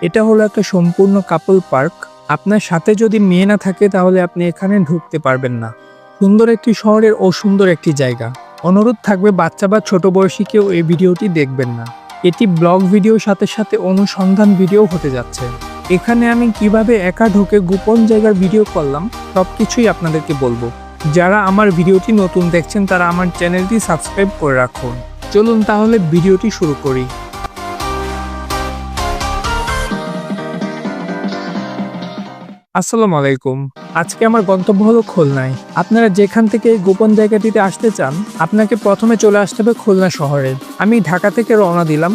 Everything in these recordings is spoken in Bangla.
এটা হলো একটা সম্পূর্ণ কাপল পার্ক। আপনার সাথে যদি মেয়ে না থাকে তাহলে আপনি এখানে ঢুকতে পারবেন না। সুন্দর একটি শহরের অসুন্দর একটি জায়গা। অনুরোধ থাকবে বাচ্চা বা ছোট বয়সী কেউ এই ভিডিওটি দেখবেন না। এটি ব্লগ ভিডিওর সাথে সাথে অনুসন্ধান ভিডিও হতে যাচ্ছে। এখানে আমি কিভাবে একা ঢুকে গোপন জায়গার ভিডিও করলাম সবকিছুই আপনাদেরকে বলবো। যারা আমার ভিডিওটি নতুন দেখছেন তারা আমার চ্যানেলটি সাবস্ক্রাইব করে রাখুন। চলুন তাহলে ভিডিওটি শুরু করি। আসসালামু আলাইকুম। আজকে আমার গন্তব্য হলো খুলনায়। আপনারা যেখান থেকে এই গোপন জায়গাটিতে আসতে চান আপনাকে প্রথমে চলে আসতে হবে খুলনা শহরে। আমি ঢাকা থেকে রওনা দিলাম।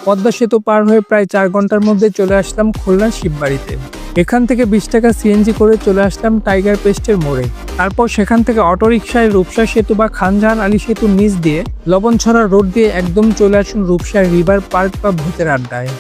পদ্মা সেতু পার হয়ে প্রায় 4 ঘন্টার মধ্যে চলে আসলাম খুলনার শিববাড়িতে। এখান থেকে 20 টাকা সিএনজি করে চলে আসলাম টাইগার পেস্টের মোড়ে। তারপর সেখান থেকে অটোরিকশায় রূপসা সেতু বা খানজাহান আলী সেতুর নিচ দিয়ে লবণছড়া রোড দিয়ে একদম চলে আসুন রূপসা রিভার পার্ক বা ভূতের আড্ডায়।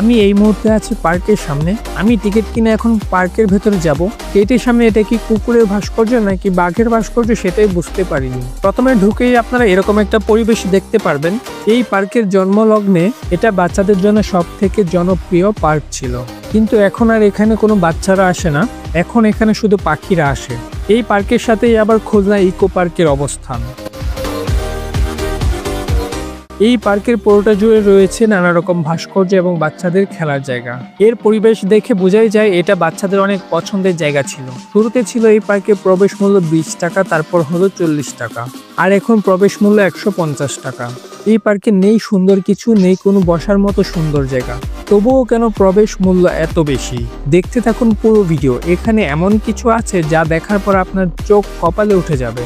আমি এই মুহূর্তে আছি পার্কের সামনে। আমি টিকিট কিনে এখন পার্কের ভেতরে যাব। গেটের সামনে এটা কি কুকুরের ভাস্কর্য নাকি বাঘের ভাস্কর্য সেটাই বুঝতে পারিনি। প্রথমে ঢুকেই আপনারা এরকম একটা পরিবেশ দেখতে পারবেন। এই পার্কের জন্মলগ্নে এটা বাচ্চাদের জন্য সব থেকে জনপ্রিয় পার্ক ছিল, কিন্তু এখন আর এখানে কোনো বাচ্চারা আসে না। এখন এখানে শুধু পাখিরা আসে। এই পার্কের সাথেই আবার খুলনা ইকো পার্কের অবস্থান। এই পার্কের পুরোটা জুড়ে রয়েছে নানা রকম ভাস্কর্য এবং বাচ্চাদের খেলার জায়গা। এর পরিবেশ দেখে বোঝাই যায় এটা বাচ্চাদের অনেক পছন্দের জায়গা ছিল। শুরুতে ছিল এই পার্কের প্রবেশ মূল্য 20 টাকা, তারপর হলো 40 টাকা, আর এখন প্রবেশ মূল্য 150 টাকা। এই পার্কে নেই সুন্দর কিছু, নেই কোনো বসার মতো সুন্দর জায়গা। তবুও কেন প্রবেশ মূল্য এত বেশি? দেখতে থাকুন পুরো ভিডিও। এখানে এমন কিছু আছে যা দেখার পর আপনার চোখ কপালে উঠে যাবে।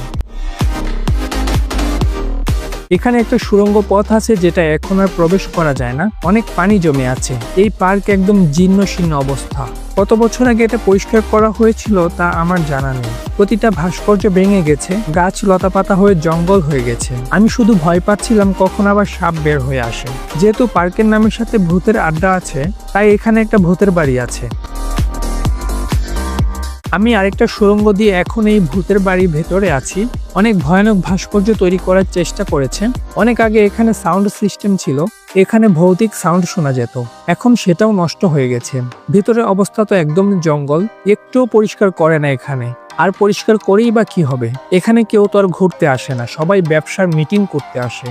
এখানে একটা সুড়ঙ্গ পথ আছে যেটা এখন আর প্রবেশ করা যায় না। অনেক পানি জমে আছে। এই পার্ক একদম জীর্ণ শীর্ণ অবস্থা। কত বছর আগে এটা পরিষ্কার করা হয়েছিল তা আমার জানা নেই। প্রতিটা ভাস্কর্য ভেঙে গেছে, গাছ লতাপাতা হয়ে জঙ্গল হয়ে গেছে। আমি শুধু ভয় পাচ্ছিলাম কখন আবার সাপ বের হয়ে আসে। যেহেতু পার্কের নামের সাথে ভূতের আড্ডা আছে, তাই এখানে একটা ভূতের বাড়ি আছে। আমি আরেকটা সুড়ঙ্গ দিয়ে এখন এই ভূতের বাড়ির ভেতরে আছি। অনেক ভয়ানক ভাস্কর্য তৈরি করার চেষ্টা করেছে। অনেক আগে এখানে সাউন্ড সিস্টেম ছিল, এখানে ভৌতিক সাউন্ড শোনা যেত। এখন সেটাও নষ্ট হয়ে গেছে। ভেতরের অবস্থা তো একদম জঙ্গল, একটুও পরিষ্কার করে না এখানে। আর পরিষ্কার করেই বা কি হবে? এখানে কেউ তো আর ঘুরতে আসে না, সবাই ব্যবসার মিটিং করতে আসে।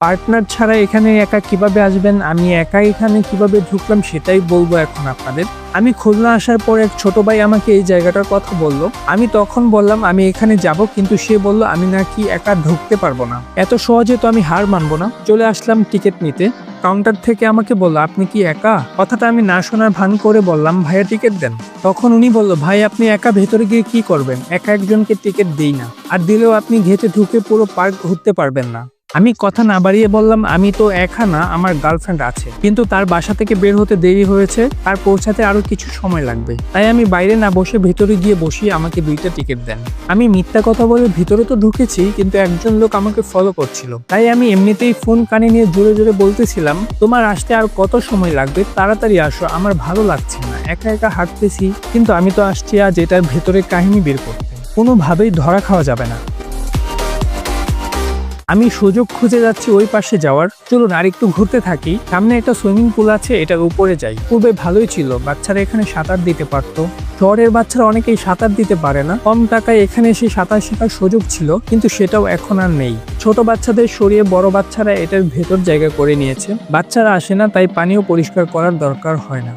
পার্টনার ছাড়া এখানে একা কিভাবে আসবেন? আমি একা এখানে কিভাবে ঢুকলাম সেটাই বলবো এখন আপনাদের। আমি খুলনা আসার পর এক ছোট ভাই আমাকে এই জায়গাটার কথা বলল। আমি তখন বললাম আমি এখানে যাব, কিন্তু সে বলল আমি নাকি একা ঢুকতে পারবো না। এত সহজে তো আমি হার মানবো না। চলে আসলাম টিকিট নিতে। কাউন্টার থেকে আমাকে বলল আপনি কি একা? কথাটা আমি না শোনার ভান করে বললাম ভাইয়া টিকিট দেন। তখন উনি বলল ভাই আপনি একা ভেতরে গিয়ে কি করবেন? একা একজনকে টিকিট দেই না, আর দিলেও আপনি ঘেটে ঢুকে পুরো পার্ক ঘুরতে পারবেন না। আমি কথা না বাড়িয়ে বললাম আমি তো একা না, আমার গার্লফ্রেন্ড আছে, কিন্তু তার বাসা থেকে বের হতে দেরি হয়েছে, তার পৌঁছাতে আরো কিছু সময় লাগবে। তাই আমি বাইরে না বসে ভেতরে গিয়ে বসিয়ে আমাকে 2টা টিকিট দেন। আমি মিথ্যা কথা বলে ভিতরে তো ঢুকেছি, কিন্তু একজন লোক আমাকে ফলো করছিল। তাই আমি এমনিতেই ফোন কানে নিয়ে জোরে জোরে বলতেছিলাম তোমার আসতে আর কত সময় লাগবে, তাড়াতাড়ি আসো, আমার ভালো লাগছে না, একা একা হাঁটতেছি। কিন্তু আমি তো আসছি আজ এটার ভেতরে কাহিনী বের করতে, কোনোভাবেই ধরা খাওয়া যাবে না। আমি সুযোগ খুঁজে যাচ্ছি ওই পাশে যাওয়ার। চলুন আর একটু ঘুরতে থাকি। সামনে একটা সুইমিং পুল আছে, এটার উপরে যাই। পূর্বে ভালোই ছিল, বাচ্চারা এখানে সাঁতার দিতে পারতো। শহরের বাচ্চারা অনেকেই সাঁতার দিতে পারে না। কম টাকায় এখানে এসে সাঁতার শেখার সুযোগ ছিল, কিন্তু সেটাও এখন আর নেই। ছোট বাচ্চাদের সরিয়ে বড় বাচ্চারা এটার ভেতর জায়গা করে নিয়েছে। বাচ্চারা আসে না, তাই পানিও পরিষ্কার করার দরকার হয় না।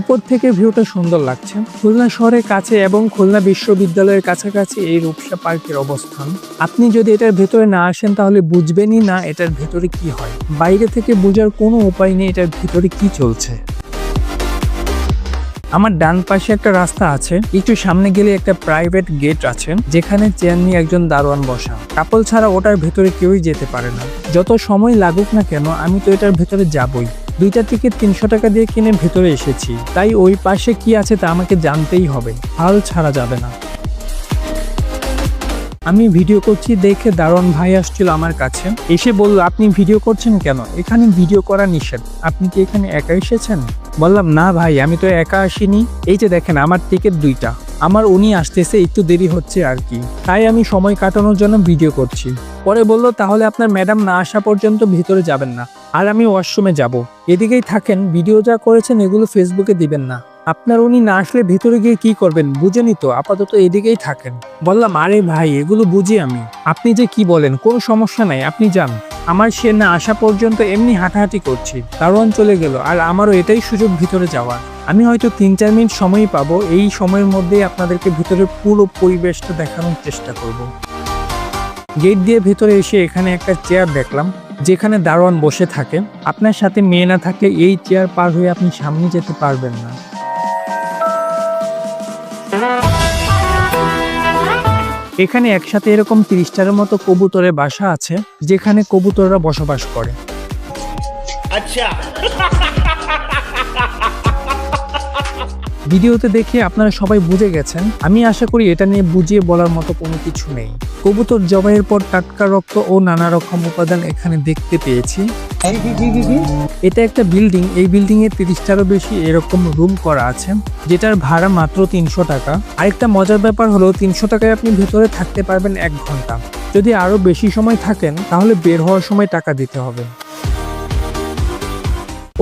উপর থেকে ভিউটা সুন্দর লাগছে। খুলনা শহরের কাছে এবং খুলনা বিশ্ববিদ্যালয়ের কাছাকাছি এই রূপসা পার্কের অবস্থান। আপনি যদি এটার ভেতরে না আসেন তাহলে বুঝবেনই না এটার ভেতরে কি হয়। বাইরে থেকে বোঝার কোনো উপায় নেই এটার ভেতরে কি চলছে। আমার ডান পাশে একটা রাস্তা আছে, একটু সামনে গেলে একটা প্রাইভেট গেট আছে যেখানে চেয়ার নিয়ে একজন দারোয়ান বসা। কাপল ছাড়া ওটার ভেতরে কেউই যেতে পারে না। যত সময় লাগুক না কেন আমি তো এটার ভেতরে যাবই। 2টা টিকিট 300 টাকা দিয়ে কিনে ভেতরে এসেছি, তাই ওই পাশে কি আছে তা আমাকে জানতেই হবে, হাল ছাড়া যাবে না। আমি ভিডিও করছি দেখে দারোয়ান ভাই আসছিল আমার কাছে, এসে বলল আপনি ভিডিও করছেন কেন? এখানে ভিডিও করা নিষেধ, আপনি কি এখানে একা এসেছেন? বললাম না ভাই, আমি তো একা আসিনি, এই যে দেখেন আমার টিকিট 2টা। আমার উনি আসতেছে, একটু দেরি হচ্ছে আর কি, তাই আমি সময় কাটানোর জন্য ভিডিও করছি। পরে বলল, তাহলে আপনার ম্যাডাম না আসা পর্যন্ত ভিতরে যাবেন না, আর আমি ওয়াশরুমে যাব। এদিকেই থাকেন, ভিডিও যা করেছেন এগুলো ফেসবুকে দিবেন না। আপনার উনি না আসলে ভিতরে গিয়ে কি করবেন বুঝেনি তো, আপাতত এদিকেই থাকেন। বললাম, আরে ভাই এগুলো বুঝি আমি, আপনি যে কি বলেন, কোনো সমস্যা নাই, আপনি যান। আমার সে না আসা পর্যন্ত এমনি হাঁটাহাঁটি করছি, দারোয়ান চলে গেল, আর আমারও এটাই সুযোগ ভিতরে যাওয়ার। আমি হয়তো 3-4 মিনিট সময়ই পাবো, এই সময়ের মধ্যেই আপনাদেরকে ভিতরের পুরো পরিবেশটা দেখানোর চেষ্টা করব। গেট দিয়ে ভেতরে এসে এখানে একটা চেয়ার দেখলাম, যেখানে দারোয়ান বসে থাকে। আপনার সাথে মেয়ে না থাকলে এই চেয়ার পার হয়ে আপনি সামনে যেতে পারবেন না। এখানে একসাথে এরকম 30টার মতো কবুতরের বাসা আছে, যেখানে কবুতররা বসবাস করে। আচ্ছা, ভিডিওতে দেখে আপনারা সবাই বুঝে গেছেন, আমি আশা করি এটা নিয়ে বুঝিয়ে বলার মতো কোনো কিছু নেই। কবুতর জবাইয়ের পর টাটকা রক্ত ও নানা রকম উপাদান এখানে দেখতে পেয়েছি। এটা একটা বিল্ডিং, এই বিল্ডিং এ 30টারও বেশি এরকম রুম করা আছে, যেটার ভাড়া মাত্র 300 টাকা। আরেকটা মজার ব্যাপার হলো 300 টাকায় আপনি ভেতরে থাকতে পারবেন 1 ঘন্টা। যদি আরো বেশি সময় থাকেন তাহলে বের হওয়ার সময় টাকা দিতে হবে।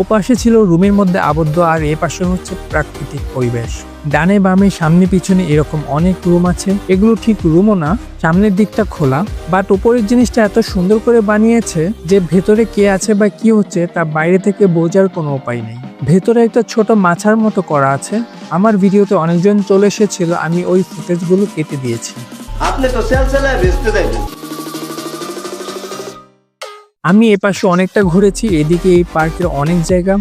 ওপাশে ছিল রুমের মধ্যে আবদ্ধ, আর এ পাশে হচ্ছে প্রাকৃতিক পরিবেশ। ডানে বামে সামনে পিছনে এরকম অনেক রুম আছে, এগুলো ঠিক রুমও না, সামনের দিকটা খোলা, বাট উপরের জিনিসটা এত সুন্দর করে বানিয়েছে যে ভেতরে কে আছে বা কি হচ্ছে তা বাইরে থেকে বোঝার কোনো উপায় নেই। ভেতরে একটা ছোট মাছার মতো করা আছে। আমার ভিডিওতে অনেকজন চলে এসেছিল, আমি ওই ফুটেজগুলো কেটে দিয়েছি। আপনি তো সেলসেলায় বেচতে দেখবেন। আমি এপাশে অনেকটা ঘুরেছি, এদিকে এই পার্কের অনেক জায়গা।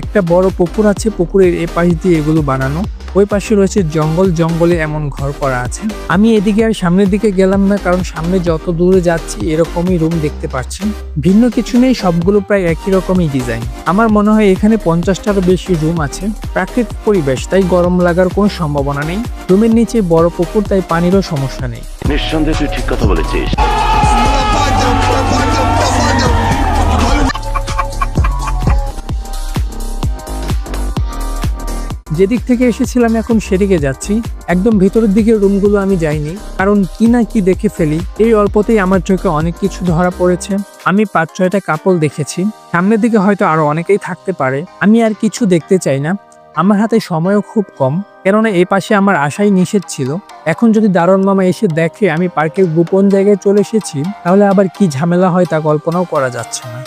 একটা বড় পুকুর আছে, পুকুরের এপাশ দিয়ে এগুলো বানানো। ওই পাশে রয়েছে জঙ্গল, জঙ্গলে এমন ঘর করা আছে। আমি এদিকে আর সামনের দিকে গেলাম না, কারণ সামনে যত দূরে যাচ্ছি এরকমই রুম দেখতে পাচ্ছি। ভিন্ন কিছু নেই, সবগুলো প্রায় একই রকমই ডিজাইন। আমার মনে হয় এখানে 50টারও বেশি রুম আছে। প্রাকৃতিক পরিবেশ, তাই গরম লাগার কোনো সম্ভাবনা নেই। রুমের নিচে বড় পুকুর, তাই পানিরও সমস্যা নেই। নিঃসন্দেহে তুই ঠিক কথা বলেছিস। যেদিক থেকে এসেছিলাম এখন সেদিকে যাচ্ছি। একদম ভিতরের দিকে রুমগুলো আমি যাইনি, কারণ কি না কি দেখে ফেলি। এই অল্পতেই আমার চোখে অনেক কিছু ধরা পড়েছে। আমি 5-6টা কাপল দেখেছি, সামনের দিকে হয়তো আরো অনেকেই থাকতে পারে। আমি আর কিছু দেখতে চাই না, আমার হাতে সময়ও খুব কম, কেননা এই পাশে আমার আশাই নিষেধ ছিল। এখন যদি দারোয়ান মামা এসে দেখে আমি পার্কের গোপন জায়গায় চলে এসেছি, তাহলে আবার কি ঝামেলা হয় তা কল্পনাও করা যাচ্ছে না।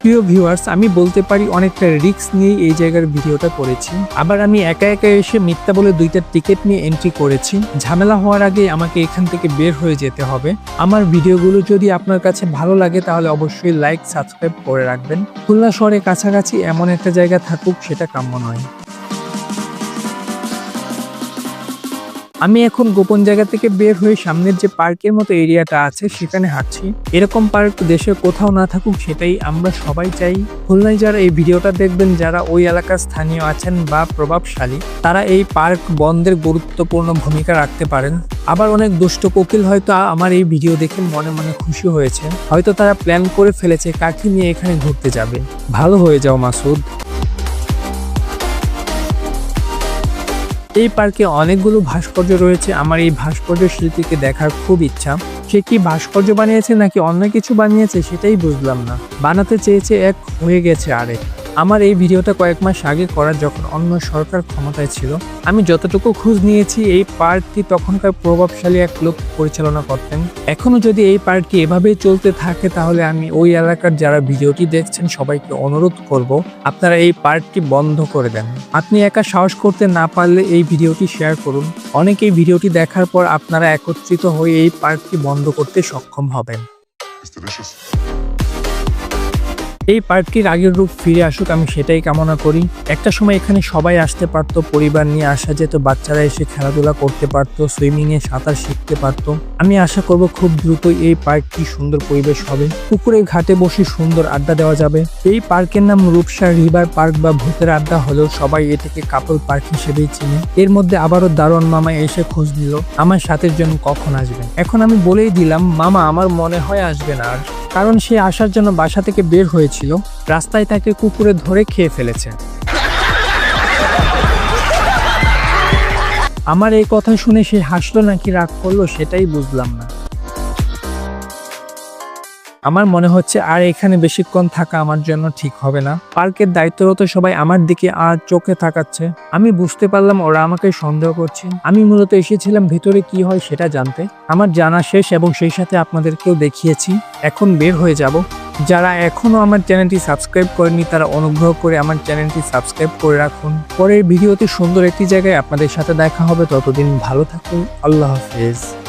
প্রিয় ভিউয়ার্স, আমি বলতে পারি অনেকটা রিস্ক নিয়ে এই জায়গার ভিডিওটা করেছি। আবার আমি একা একা এসে মিথ্যা বলে 2টা টিকিট নিয়ে এন্ট্রি করেছি। ঝামেলা হওয়ার আগে আমাকে এখান থেকে বের হয়ে যেতে হবে। আমার ভিডিওগুলো যদি আপনার কাছে ভালো লাগে তাহলে অবশ্যই লাইক, সাবস্ক্রাইব করে রাখবেন। খুলনা শহরের কাছাকাছি এমন একটা জায়গা থাকুক, সেটা কাম্য নয়। আমি এখন গোপন জায়গা থেকে বের হয়ে সামনের যে পার্কের মতো এরিয়াটা আছে সেখানে হাঁটছি। এরকম পার্ক দেশের কোথাও না থাকুক, সেটাই আমরা সবাই চাই। খুলনায় যারা এই ভিডিওটা দেখবেন, যারা ওই এলাকার স্থানীয় আছেন বা প্রভাবশালী, তারা এই পার্ক বন্ধের গুরুত্বপূর্ণ ভূমিকা রাখতে পারেন। আবার অনেক দুষ্ট কোকিল হয়তো আমার এই ভিডিও দেখে মনে মনে খুশি হয়েছে, হয়তো তারা প্ল্যান করে ফেলেছে কাকে নিয়ে এখানে ঘুরতে যাবে। ভালো হয়ে যাও মাসুদ। এই পার্কে অনেকগুলো ভাস্কর্য রয়েছে, আমার এই ভাস্কর্য শিল্পীকে দেখার খুব ইচ্ছা। সে কি ভাস্কর্য বানিয়েছে নাকি অন্য কিছু বানিয়েছে সেটাই বুঝলাম না। বানাতে চেয়েছে এক, হয়ে গেছে আরেক। আমার এই ভিডিওটা কয়েক মাস আগে করা, যখন অন্য সরকার ক্ষমতায় ছিল। আমি যতটুকু খোঁজ নিয়েছি এই পার্কটি তখনকার প্রভাবশালী এক লোক পরিচালনা করতেন। এখনো যদি এই পার্কটি এভাবেই চলতে থাকে তাহলে আমি ওই এলাকার যারা ভিডিওটি দেখছেন সবাইকে অনুরোধ করব, আপনারা এই পার্কটি বন্ধ করে দেন। আপনি একা সাহস করতে না পারলে এই ভিডিওটি শেয়ার করুন। অনেকেই ভিডিওটি দেখার পর আপনারা একত্রিত হয়ে এই পার্কটি বন্ধ করতে সক্ষম হবেন। এই পার্কটির আগের রূপ ফিরে আসুক, আমি সেটাই কামনা করি। একটা সময় এখানে সবাই আসতে পারতো, পরিবার নিয়ে আসা যেত, বাচ্চারা এসে খেলাধুলা করতে পারতো, সুইমিং এ সাঁতার শিখতে পারতো। আমি আশা করব খুব দ্রুতই এই পার্কটি সুন্দর পরিবেশ হবে, পুকুরের ঘাটে বসে সুন্দর আড্ডা দেওয়া যাবে। এই পার্কের নাম রূপসা রিভার পার্ক বা ভূতের আড্ডা হলেও সবাই এটাকে কাপল পার্ক হিসেবেই চিনে। এর মধ্যে আবারও দারোয়ান মামা এসে খোঁজ নিল আমার সাথের জন্য কখন আসবেন। এখন আমি বলেই দিলাম, মামা আমার মনে হয় আসবে না আর, কারণ সে আসার জন্য বাসা থেকে বের হয়েছিল, রাস্তায় তাকে কুকুরে ধরে খেয়ে ফেলেছে। আমার এই কথা শুনে সে হাসলো নাকি রাগ করলো সেটাই বুঝলাম না। আমার মনে হচ্ছে আর এখানে বেশিক্ষণ থাকা আমার জন্য ঠিক হবে না। পার্কের দায়িত্বরত সবাই আমার দিকে আর চোখে তাকাচ্ছে। আমি বুঝতে পারলাম ওরা আমাকে সন্দেহ করছে। আমি মূলত এসেছিলাম ভেতরে কি হয় সেটা জানতে। আমার জানা শেষ এবং সেই সাথে আপনাদেরকেও দেখিয়েছি। এখন বের হয়ে যাব। যারা এখনো আমার চ্যানেলটি সাবস্ক্রাইব করেনি তারা অনুগ্রহ করে আমার চ্যানেলটি সাবস্ক্রাইব করে রাখুন। পরের ভিডিওতে সুন্দর একটি জায়গায় আপনাদের সাথে দেখা হবে। ততদিন ভালো থাকুন। আল্লাহ হাফেজ।